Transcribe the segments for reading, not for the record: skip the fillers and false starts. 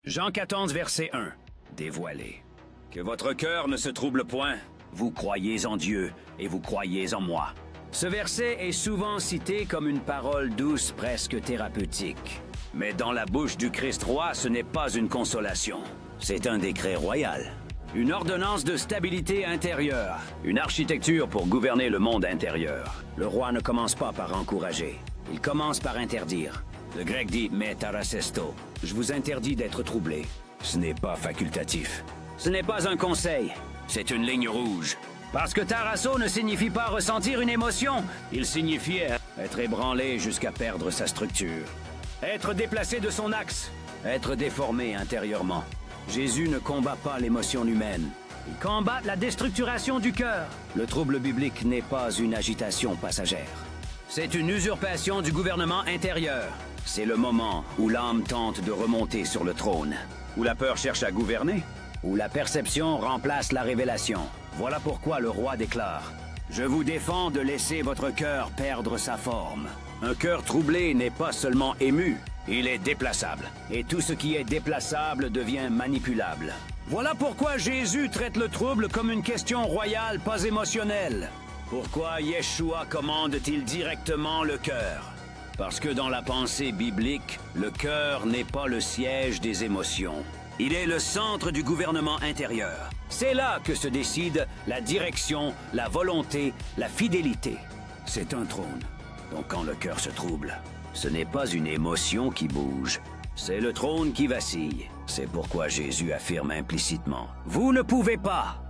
Jean 14, verset 1. Dévoilé. Que votre cœur ne se trouble point. Vous croyez en Dieu et vous croyez en moi. Ce verset est souvent cité comme une parole douce, presque thérapeutique. Mais dans la bouche du Christ roi, ce n'est pas une consolation. C'est un décret royal. Une ordonnance de stabilité intérieure. Une architecture pour gouverner le monde intérieur. Le roi ne commence pas par encourager. Il commence par interdire. Le grec dit « metarasesto ». Je vous interdis d'être troublé. Ce n'est pas facultatif. Ce n'est pas un conseil. C'est une ligne rouge. Parce que tarasso ne signifie pas ressentir une émotion. Il signifiait être ébranlé jusqu'à perdre sa structure. Être déplacé de son axe. Être déformé intérieurement. Jésus ne combat pas l'émotion humaine. Il combat la déstructuration du cœur. Le trouble biblique n'est pas une agitation passagère. C'est une usurpation du gouvernement intérieur. C'est le moment où l'âme tente de remonter sur le trône. Où la peur cherche à gouverner. Où la perception remplace la révélation. Voilà pourquoi le roi déclare « Je vous défends de laisser votre cœur perdre sa forme. » Un cœur troublé n'est pas seulement ému, il est déplaçable. Et tout ce qui est déplaçable devient manipulable. Voilà pourquoi Jésus traite le trouble comme une question royale, pas émotionnelle. Pourquoi Yeshua commande-t-il directement le cœur? Parce que dans la pensée biblique, le cœur n'est pas le siège des émotions. Il est le centre du gouvernement intérieur. C'est là que se décide la direction, la volonté, la fidélité. C'est un trône. Donc quand le cœur se trouble, ce n'est pas une émotion qui bouge. C'est le trône qui vacille. C'est pourquoi Jésus affirme implicitement « Vous ne pouvez pas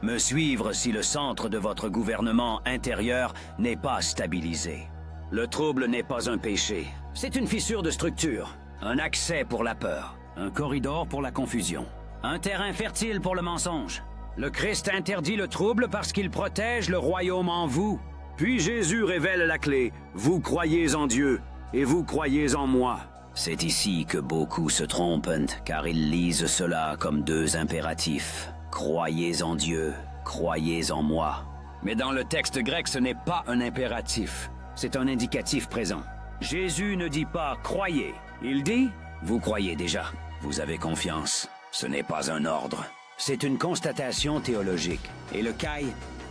me suivre si le centre de votre gouvernement intérieur n'est pas stabilisé. » Le trouble n'est pas un péché. C'est une fissure de structure, un accès pour la peur. Un corridor pour la confusion. Un terrain fertile pour le mensonge. Le Christ interdit le trouble parce qu'il protège le royaume en vous. Puis Jésus révèle la clé. Vous croyez en Dieu et vous croyez en moi. C'est ici que beaucoup se trompent, car ils lisent cela comme deux impératifs. Croyez en Dieu, croyez en moi. Mais dans le texte grec, ce n'est pas un impératif. C'est un indicatif présent. Jésus ne dit pas « croyez ». Il dit « vous croyez déjà ». Vous avez confiance. Ce n'est pas un ordre. C'est une constatation théologique. Et le kai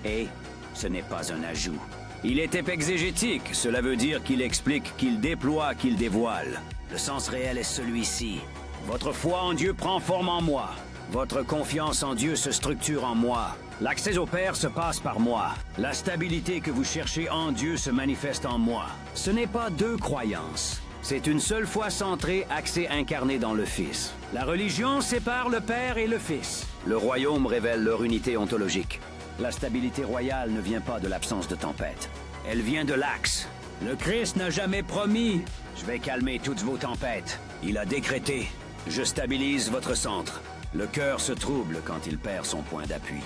est, ce n'est pas un ajout. Il est épexégétique. Cela veut dire qu'il explique, qu'il déploie, qu'il dévoile. Le sens réel est celui-ci. Votre foi en Dieu prend forme en moi. Votre confiance en Dieu se structure en moi. L'accès au Père se passe par moi. La stabilité que vous cherchez en Dieu se manifeste en moi. Ce n'est pas deux croyances. C'est une seule foi centrée, axée, incarnée dans le Fils. La religion sépare le Père et le Fils. Le royaume révèle leur unité ontologique. La stabilité royale ne vient pas de l'absence de tempête. Elle vient de l'axe. Le Christ n'a jamais promis « Je vais calmer toutes vos tempêtes ». Il a décrété « Je stabilise votre centre ». Le cœur se trouble quand il perd son point d'appui.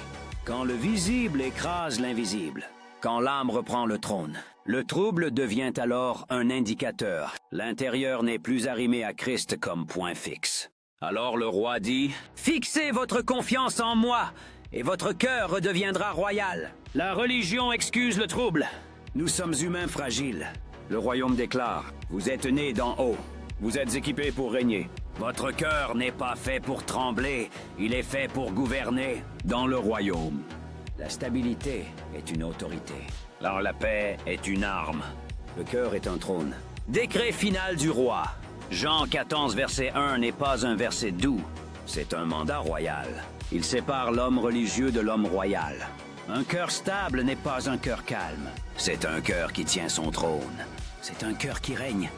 Quand le visible écrase l'invisible. Quand l'âme reprend le trône. Le trouble devient alors un indicateur. L'intérieur n'est plus arrimé à Christ comme point fixe. Alors le roi dit « Fixez votre confiance en moi, et votre cœur redeviendra royal. » La religion excuse le trouble. Nous sommes humains fragiles. Le royaume déclare « Vous êtes nés d'en haut. Vous êtes équipés pour régner. Votre cœur n'est pas fait pour trembler, il est fait pour gouverner dans le royaume. » La stabilité est une autorité. Alors la paix est une arme. Le cœur est un trône. Décret final du roi. Jean 14, verset 1 n'est pas un verset doux. C'est un mandat royal. Il sépare l'homme religieux de l'homme royal. Un cœur stable n'est pas un cœur calme. C'est un cœur qui tient son trône. C'est un cœur qui règne.